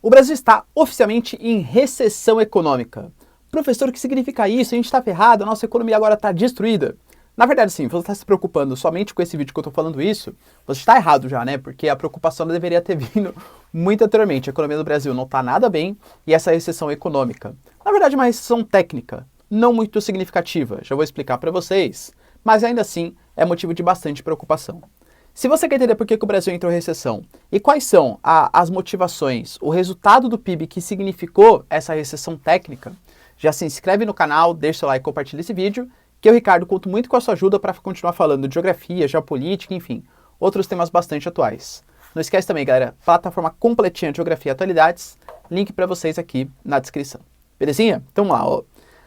O Brasil está oficialmente em recessão econômica. Professor, o que significa isso? A gente está ferrado, a nossa economia agora está destruída. Na verdade, sim, você está se preocupando somente com esse vídeo que eu estou falando isso, você está errado já, né? Porque a preocupação deveria ter vindo muito anteriormente. A economia do Brasil não está nada bem e essa recessão econômica, na verdade, é uma recessão técnica, não muito significativa. Já vou explicar para vocês, mas ainda assim é motivo de bastante preocupação. Se você quer entender por que o Brasil entrou em recessão e quais são as motivações, o resultado do PIB que significou essa recessão técnica, já se inscreve no canal, deixa seu like e compartilha esse vídeo, que eu, Ricardo, conto muito com a sua ajuda para continuar falando de geografia, geopolítica, enfim, outros temas bastante atuais. Não esquece também, galera, plataforma completinha de Geografia e Atualidades, link para vocês aqui na descrição. Belezinha? Então vamos lá. Ó.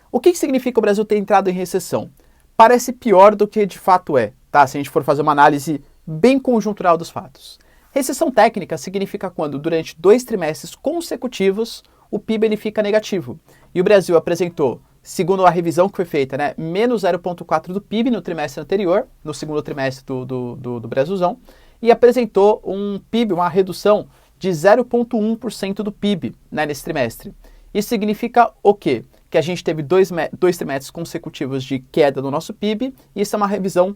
O que significa o Brasil ter entrado em recessão? Parece pior do que de fato é, tá? Se a gente for fazer uma análise bem conjuntural dos fatos. Recessão técnica significa quando, durante 2 trimestres consecutivos, o PIB ele fica negativo. E o Brasil apresentou, segundo a revisão que foi feita, né, menos 0,4% do PIB no trimestre anterior, no segundo trimestre do Brasilzão, e apresentou um PIB, uma redução de 0,1% do PIB, né, nesse trimestre. Isso significa o quê? Que a gente teve 2 trimestres consecutivos de queda no nosso PIB, e isso é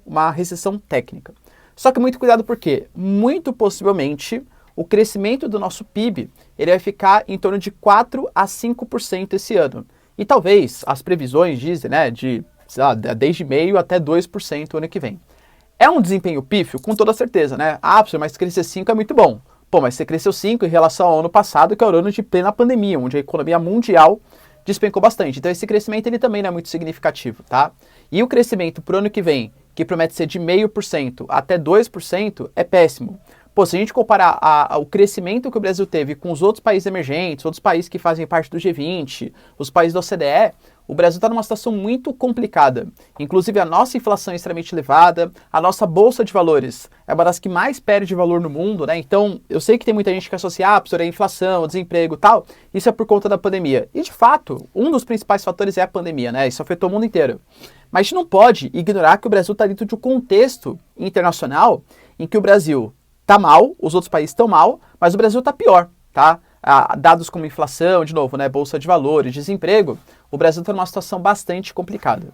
uma recessão técnica. Só que muito cuidado porque, muito possivelmente, o crescimento do nosso PIB ele vai ficar em torno de 4 a 5% esse ano. E talvez as previsões dizem, né, de sei lá, desde meio até 2% ano que vem. É um desempenho pífio? Com toda certeza, né? Ah, mas crescer 5 é muito bom. Pô, mas você cresceu 5 em relação ao ano passado, que é o ano de plena pandemia, onde a economia mundial despencou bastante. Então esse crescimento ele também não é muito significativo, tá? E o crescimento para o ano que vem, que promete ser de 0,5% até 2%, é péssimo. Pô, se a gente comparar o crescimento que o Brasil teve com os outros países emergentes, outros países que fazem parte do G20, os países da OCDE, o Brasil está numa situação muito complicada. Inclusive a nossa inflação é extremamente elevada, a nossa bolsa de valores é uma das que mais perde valor no mundo, né? Então, eu sei que tem muita gente que associa a inflação, desemprego e tal, isso é por conta da pandemia. E de fato, um dos principais fatores é a pandemia, né? Isso afetou o mundo inteiro. Mas a gente não pode ignorar que o Brasil está dentro de um contexto internacional em que o Brasil está mal, os outros países estão mal, mas o Brasil está pior, tá? Dados como inflação, de novo, né, bolsa de valores, desemprego, o Brasil está numa situação bastante complicada.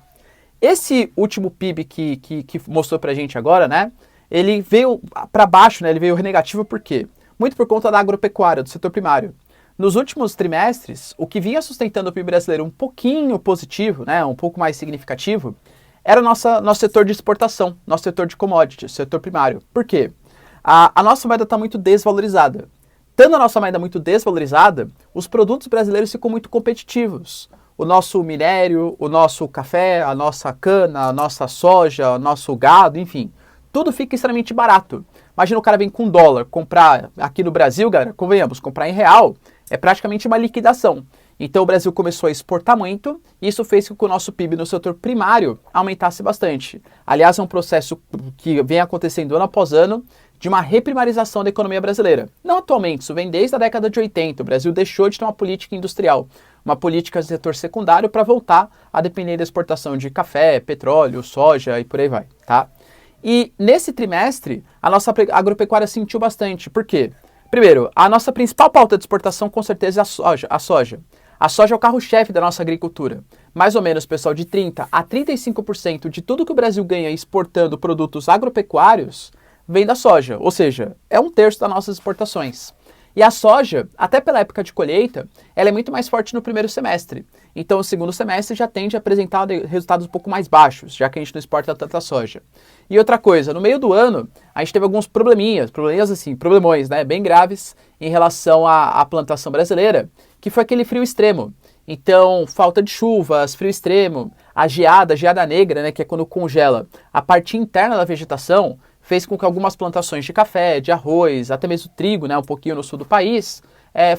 Esse último PIB que mostrou pra gente agora, né, ele veio para baixo, né, ele veio negativo por quê? Muito por conta da agropecuária, do setor primário. Nos últimos trimestres, o que vinha sustentando o PIB brasileiro um pouquinho positivo, né, um pouco mais significativo, era o nosso setor de exportação, nosso setor de commodities, setor primário. Por quê? A nossa moeda está muito desvalorizada. Tendo a nossa moeda muito desvalorizada, os produtos brasileiros ficam muito competitivos. O nosso minério, o nosso café, a nossa cana, a nossa soja, o nosso gado, enfim, tudo fica extremamente barato. Imagina o cara vem com dólar, comprar aqui no Brasil, galera, convenhamos, comprar em real é praticamente uma liquidação. Então o Brasil começou a exportar muito e isso fez com que o nosso PIB no setor primário aumentasse bastante. Aliás, é um processo que vem acontecendo ano após ano de uma reprimarização da economia brasileira. Não atualmente, isso vem desde a década de 80. O Brasil deixou de ter uma política industrial, uma política de setor secundário para voltar a depender da exportação de café, petróleo, soja e por aí vai, tá? E nesse trimestre, a nossa agropecuária sentiu bastante. Por quê? Primeiro, a nossa principal pauta de exportação com certeza é a soja. A soja é o carro-chefe da nossa agricultura. Mais ou menos, pessoal, de 30% a 35% de tudo que o Brasil ganha exportando produtos agropecuários vem da soja, ou seja, é 1/3 das nossas exportações. E a soja, até pela época de colheita, ela é muito mais forte no primeiro semestre. Então o segundo semestre já tende a apresentar resultados um pouco mais baixos, já que a gente não exporta tanta soja. E outra coisa, no meio do ano, a gente teve alguns problemões, né, bem graves em relação à plantação brasileira, que foi aquele frio extremo. Então, falta de chuvas, frio extremo, a geada negra, né, que é quando congela a parte interna da vegetação, fez com que algumas plantações de café, de arroz, até mesmo trigo, né, um pouquinho no sul do país,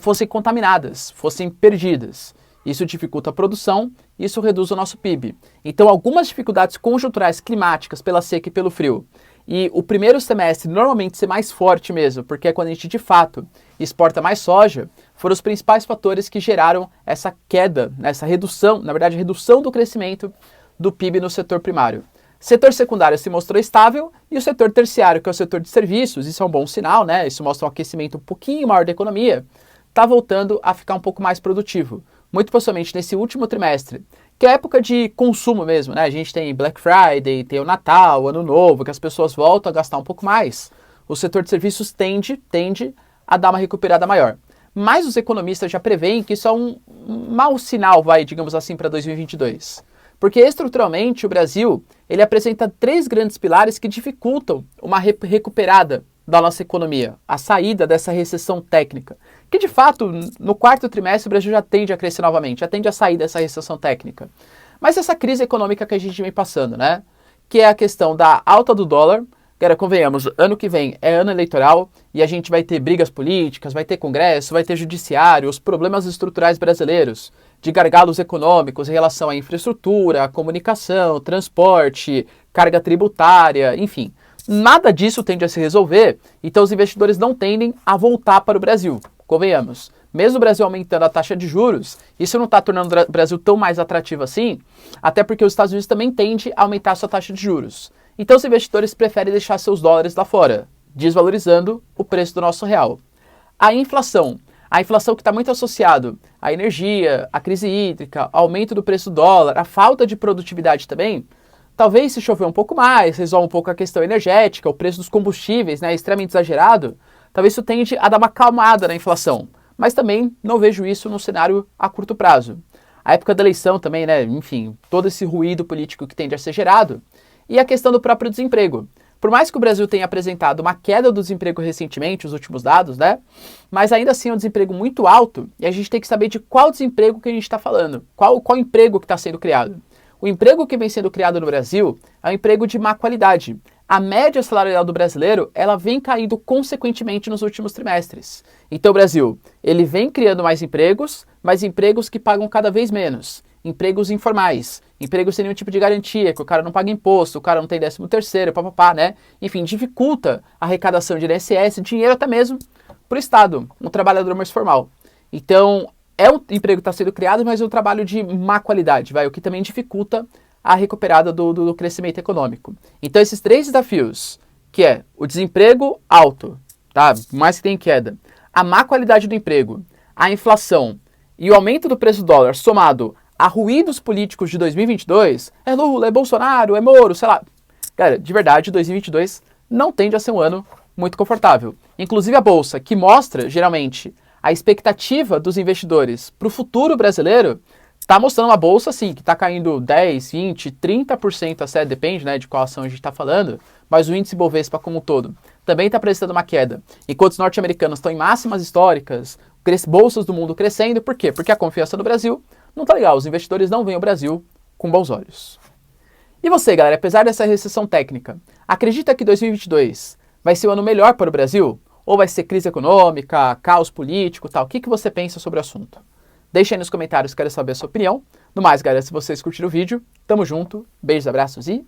fossem contaminadas, fossem perdidas. Isso dificulta a produção, isso reduz o nosso PIB. Então, algumas dificuldades conjunturais climáticas pela seca e pelo frio. E o primeiro semestre normalmente ser mais forte mesmo, porque é quando a gente de fato exporta mais soja, foram os principais fatores que geraram essa queda, essa redução, na verdade, redução do crescimento do PIB no setor primário. Setor secundário se mostrou estável e o setor terciário, que é o setor de serviços, isso é um bom sinal, né? Isso mostra um aquecimento um pouquinho maior da economia, está voltando a ficar um pouco mais produtivo. Muito possivelmente nesse último trimestre, que é a época de consumo mesmo, né? A gente tem Black Friday, tem o Natal, o Ano Novo, que as pessoas voltam a gastar um pouco mais. O setor de serviços tende a dar uma recuperada maior. Mas os economistas já preveem que isso é um mau sinal, digamos assim, para 2022. Porque estruturalmente o Brasil, ele apresenta 3 grandes pilares que dificultam uma recuperada da nossa economia, a saída dessa recessão técnica. Que de fato, no 4º trimestre o Brasil já tende a crescer novamente, já tende a sair dessa recessão técnica. Mas essa crise econômica que a gente vem passando, né? Que é a questão da alta do dólar. Cara, convenhamos, ano que vem é ano eleitoral e a gente vai ter brigas políticas, vai ter congresso, vai ter judiciário, os problemas estruturais brasileiros, de gargalos econômicos em relação à infraestrutura, à comunicação, transporte, carga tributária, enfim. Nada disso tende a se resolver, então os investidores não tendem a voltar para o Brasil, convenhamos. Mesmo o Brasil aumentando a taxa de juros, isso não está tornando o Brasil tão mais atrativo assim, até porque os Estados Unidos também tendem a aumentar a sua taxa de juros. Então os investidores preferem deixar seus dólares lá fora, desvalorizando o preço do nosso real. A inflação que está muito associado à energia, à crise hídrica, ao aumento do preço do dólar, à falta de produtividade também, talvez se chover um pouco mais, resolva um pouco a questão energética, o preço dos combustíveis, né, extremamente exagerado, talvez isso tende a dar uma acalmada na inflação. Mas também não vejo isso no cenário a curto prazo. A época da eleição também, né, enfim, todo esse ruído político que tende a ser gerado. E a questão do próprio desemprego. Por mais que o Brasil tenha apresentado uma queda do desemprego recentemente, os últimos dados, né? Mas ainda assim é um desemprego muito alto e a gente tem que saber de qual desemprego que a gente está falando, qual emprego que está sendo criado. O emprego que vem sendo criado no Brasil é um emprego de má qualidade. A média salarial do brasileiro, ela vem caindo consequentemente nos últimos trimestres. Então o Brasil, ele vem criando mais empregos, mas empregos que pagam cada vez menos. Empregos informais, empregos sem nenhum tipo de garantia, que o cara não paga imposto, o cara não tem 13º, papapá, né? Enfim, dificulta a arrecadação de INSS, dinheiro até mesmo para o Estado, um trabalhador mais formal. Então, é um emprego que está sendo criado, mas é um trabalho de má qualidade, o que também dificulta a recuperada do crescimento econômico. Então, esses 3 desafios, que é o desemprego alto, tá? Mais que tem queda, a má qualidade do emprego, a inflação e o aumento do preço do dólar somado a ruídos políticos de 2022, é Lula, é Bolsonaro, é Moro, sei lá. Cara, de verdade, 2022 não tende a ser um ano muito confortável. Inclusive a Bolsa, que mostra, geralmente, a expectativa dos investidores para o futuro brasileiro, está mostrando uma Bolsa, assim, que está caindo 10, 20, 30% até, depende, né, de qual ação a gente está falando, mas o índice Bovespa como um todo também está apresentando uma queda. Enquanto os norte-americanos estão em máximas históricas, bolsas do mundo crescendo, por quê? Porque a confiança no Brasil não tá legal, os investidores não veem o Brasil com bons olhos. E você, galera, apesar dessa recessão técnica, acredita que 2022 vai ser um ano melhor para o Brasil? Ou vai ser crise econômica, caos político, tal? O que você pensa sobre o assunto? Deixa aí nos comentários, quero saber a sua opinião. No mais, galera, se vocês curtiram o vídeo, tamo junto, beijos, abraços e